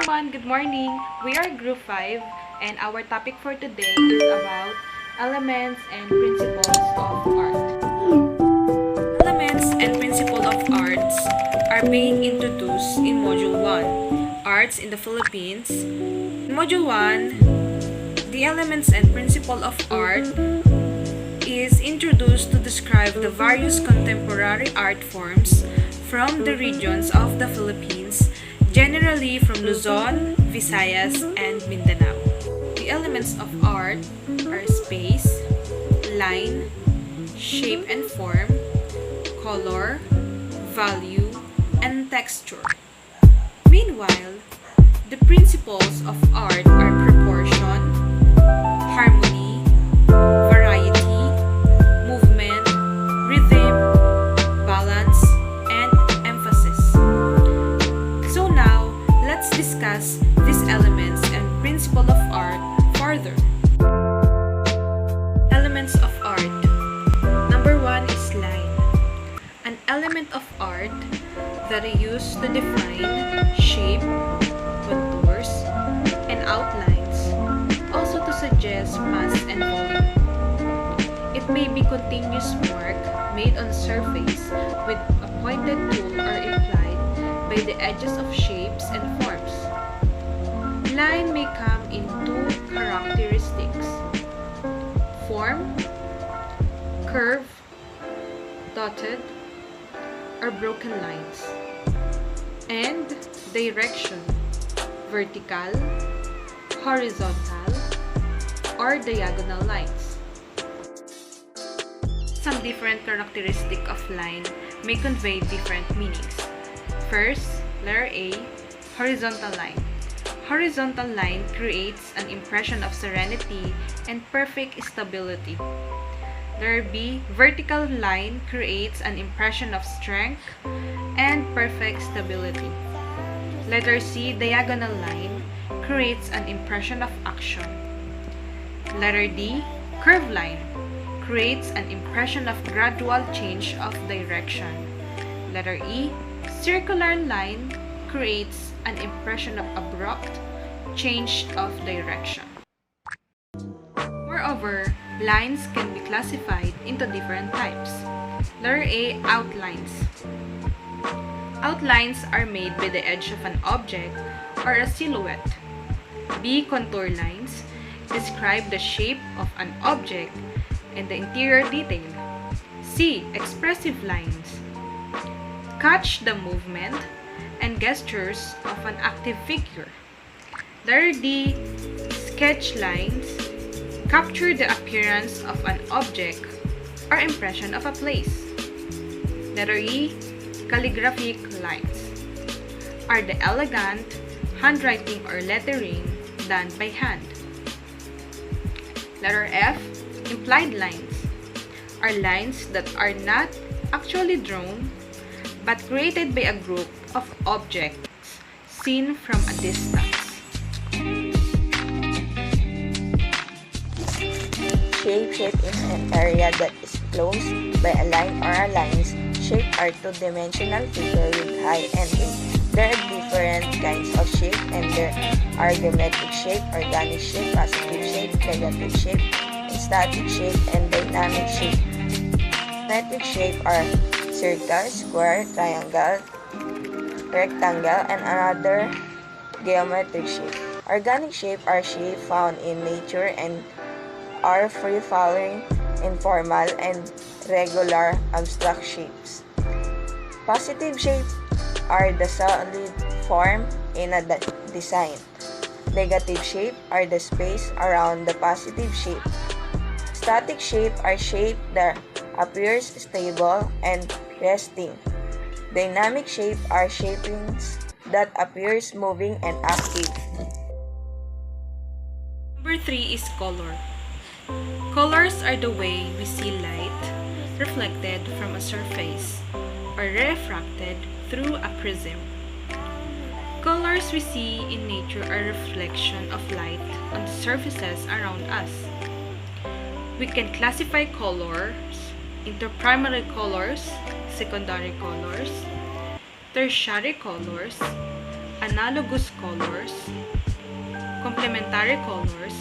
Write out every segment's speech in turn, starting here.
everyone, good morning. We are Group 5 and our topic for today is about elements and principles of art. Elements and principles of arts are being introduced in Module 1, Arts in the Philippines. In Module 1, the elements and principle of art is introduced to describe the various contemporary art forms from the regions of the Philippines, generally from Luzon, Visayas, and Mindanao. The elements of art are space, line, shape and form, color, value, and texture. Meanwhile, the principles of art are proportion, harmony, variety, movement, rhythm, balance, and emphasis. So now, let's discuss these elements and principle of art further. Elements of art. Number 1 is line. An element of art that is used to define shape, contours, and outlines, also to suggest mass and volume. It may be continuous mark made on surface with a pointed tool or implied by the edges of shapes and forms. Line may come in two characteristics: form, curve, dotted, or broken lines, and direction, vertical, horizontal, or diagonal lines. Some different characteristics of line may convey different meanings. First, letter A, horizontal line. Horizontal line creates an impression of serenity and perfect stability. Letter B, vertical line creates an impression of strength and perfect stability. Letter C, diagonal line creates an impression of action. Letter D, curved line creates an impression of gradual change of direction. Letter E, circular line creates an impression of abrupt change of direction. Moreover, lines can be classified into different types. Letter A, outlines. Outlines are made by the edge of an object or a silhouette. B, contour lines describe the shape of an object and the interior detail. C, expressive lines catch the movement and gestures of an active figure. Letter D, sketch lines capture the appearance of an object or impression of a place. Letter E, calligraphic lines are the elegant handwriting or lettering done by hand. Letter F, implied lines are lines that are not actually drawn but created by a group of objects seen from a distance. Shape is an area that is closed by a line or a lines. Shape are two-dimensional figures with height and width. There are different kinds of shape, and there are geometric shape, organic shape, positive shape, negative shape, static shape, and dynamic shape. Geometric shape are circle, square, triangle, rectangle, and another geometric shape. Organic shape are shape found in nature and are free-flowing, informal, and regular abstract shapes. Positive shape are the solid form in a design. Negative shape are the space around the positive shape. Static shape are shape that appears stable and resting. Dynamic shape are shapings that appears moving and active. Number 3 is color. Colors are the way we see light reflected from a surface or refracted through a prism. Colors we see in nature are reflection of light on the surfaces around us. We can classify colors into primary colors, secondary colors, tertiary colors, analogous colors, complementary colors,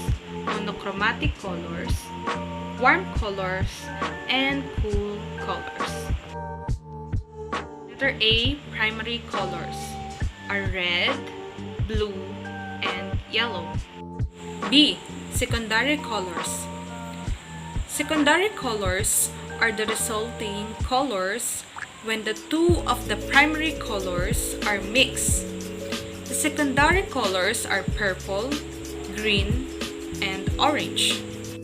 monochromatic colors, warm colors, and cool colors. Letter A, primary colors are red, blue, and yellow. B, secondary colors. Secondary colors are the resulting colors when the two of the primary colors are mixed. The secondary colors are purple, green, and orange.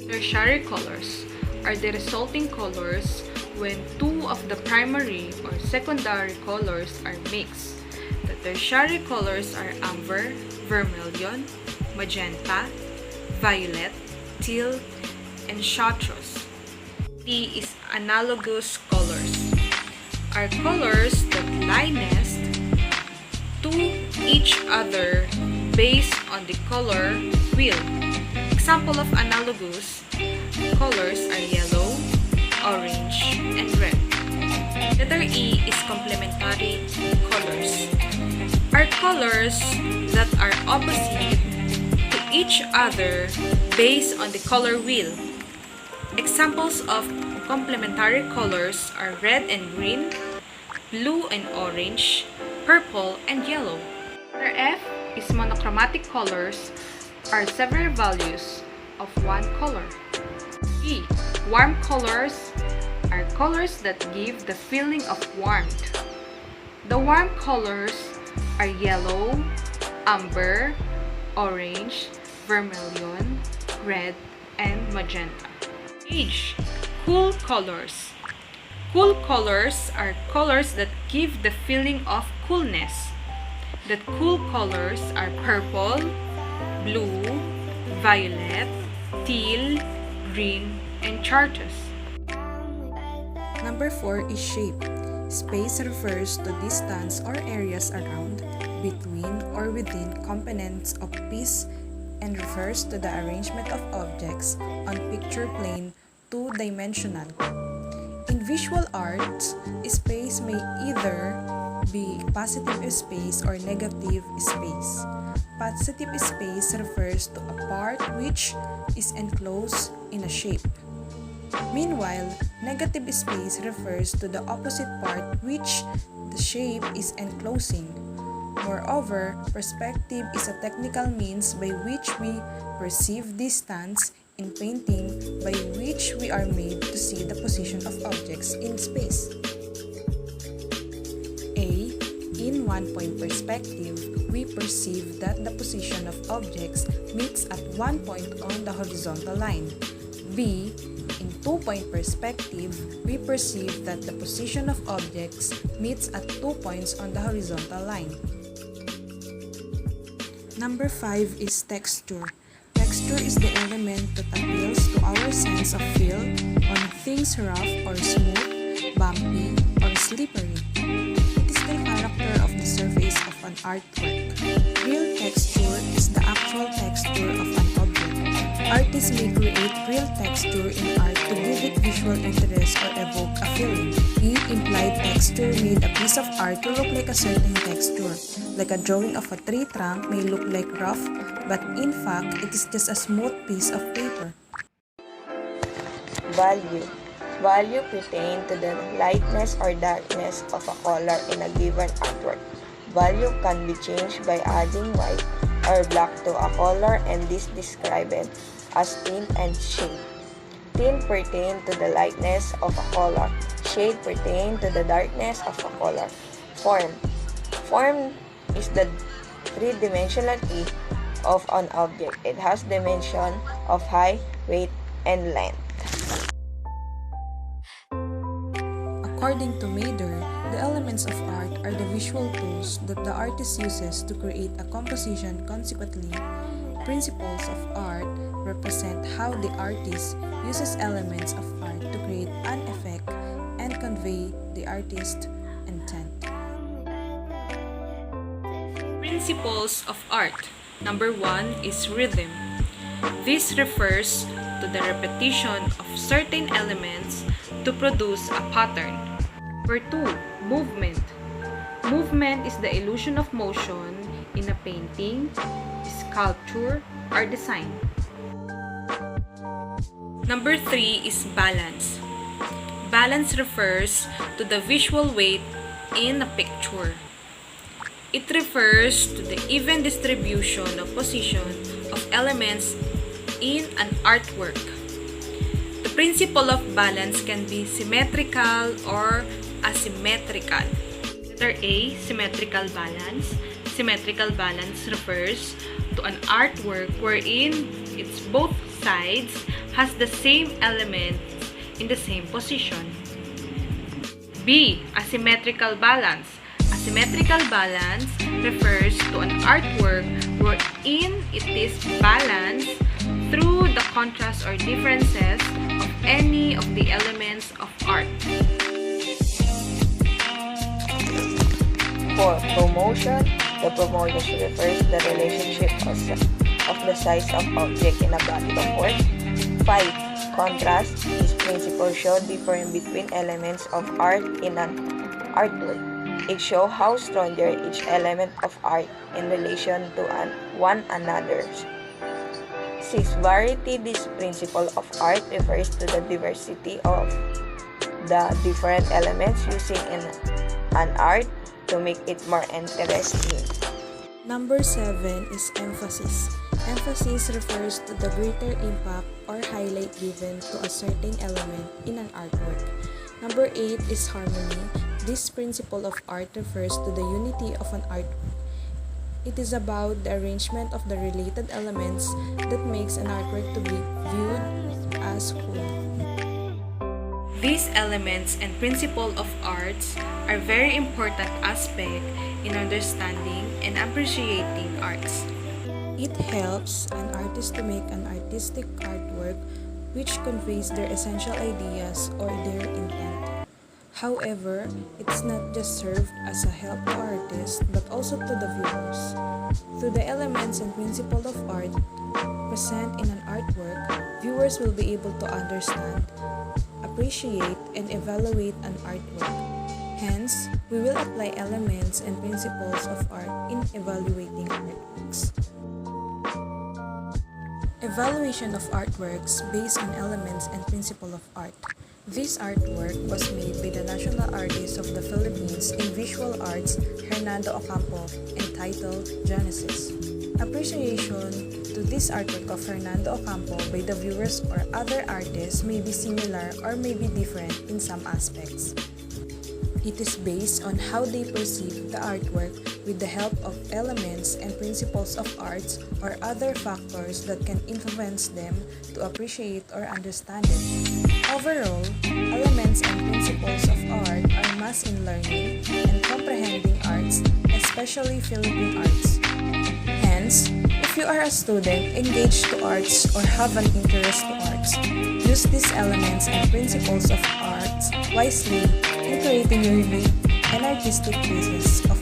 Tertiary colors are the resulting colors when two of the primary or secondary colors are mixed. The tertiary colors are amber, vermilion, magenta, violet, teal, and chartreuse. D is analogous colors. Are colors that lie next to each other based on the color wheel. Example of analogous colors are yellow, orange, and red. Letter E is complementary colors. Are colors that are opposite to each other based on the color wheel. Examples of complementary colors are red and green, blue and orange, purple and yellow. Letter F is monochromatic colors are several values of one color. E, warm colors are colors that give the feeling of warmth. The warm colors are yellow, amber, orange, vermilion, red, and magenta. H, cool colors. Cool colors are colors that give the feeling of coolness. The cool colors are purple, blue, violet, teal, green, and chartreuse. Number 4 is shape. Space refers to distance or areas around, between, or within components of piece and refers to the arrangement of objects on picture plane two-dimensional. In visual arts, space may either be positive space or negative space. Positive space refers to a part which is enclosed in a shape. Meanwhile, negative space refers to the opposite part which the shape is enclosing. Moreover, perspective is a technical means by which we perceive distance in painting, by which we are made to see the position of objects in space. A. In one-point perspective, we perceive that the position of objects meets at one point on the horizontal line. B. In two-point perspective, we perceive that the position of objects meets at 2 points on the horizontal line. Number 5 is texture. Texture is the element that appeals to our sense of feel on things rough or smooth, bumpy, or slippery. It is the character of the surface of an artwork. Real texture is the actual texture of an object. Artists may create real texture in art to give it visual interest or evoke a feeling. The implied texture made a piece of art to look like a certain texture. Like a drawing of a tree trunk may look like rough, but in fact, it is just a smooth piece of paper. Value. Value pertains to the lightness or darkness of a color in a given artwork. Value can be changed by adding white or black to a color, and this described as tint and shade. Tint pertains to the lightness of a color. Shade pertains to the darkness of a color. Form. Form is the three-dimensionality of an object. It has dimension of height, weight, and length. According to Mader, the elements of art are the visual tools that the artist uses to create a composition. Consequently, principles of art represent how the artist uses elements of art to create an effect and convey the artist's intent. Principles of art. Number 1 is rhythm. This refers to the repetition of certain elements to produce a pattern. Number 2, movement. Movement is the illusion of motion in a painting, sculpture, or design. Number 3 is balance. Balance refers to the visual weight in a picture. It refers to the even distribution of position of elements in an artwork. The principle of balance can be symmetrical or asymmetrical. Letter A, symmetrical balance. Symmetrical balance refers to an artwork wherein its both sides has the same elements in the same position. B, asymmetrical balance. Asymmetrical balance refers to an artwork wherein it is balanced through the contrast or differences of any of the elements of art. For promotion, the promotion refers to the relationship of the size of object in a body of work. 5. Contrast. This principle shows difference between elements of art in an artwork. It shows how stronger each element of art in relation to one another. 6. Variety. This principle of art refers to the diversity of the different elements using in an art to make it more interesting. Number 7 is emphasis. Emphasis refers to the greater impact or highlight given to a certain element in an artwork. Number 8 is harmony. This principle of art refers to the unity of an artwork. It is about the arrangement of the related elements that makes an artwork to be viewed as whole. These elements and principle of arts are very important aspect in understanding and appreciating arts. It helps an artist to make an artistic artwork which conveys their essential ideas or their intent. However, it's not just served as a help to artists but also to the viewers. Through the elements and principle of art present in an artwork, viewers will be able to understand, appreciate, and evaluate an artwork. Hence, we will apply elements and principles of art in evaluating artworks. Evaluation of artworks based on elements and principle of art. This artwork was made by the national artist of the Philippines in visual arts, Hernando Ocampo, entitled Genesis. Appreciation to this artwork of Hernando Ocampo by the viewers or other artists may be similar or may be different in some aspects. It is based on how they perceive the artwork with the help of elements and principles of arts or other factors that can influence them to appreciate or understand it. Overall, elements and principles of art are must in learning and comprehending arts, especially Philippine arts. Hence, if you are a student engaged to arts or have an interest to arts, use these elements and principles of arts wisely in creating your unique and artistic pieces of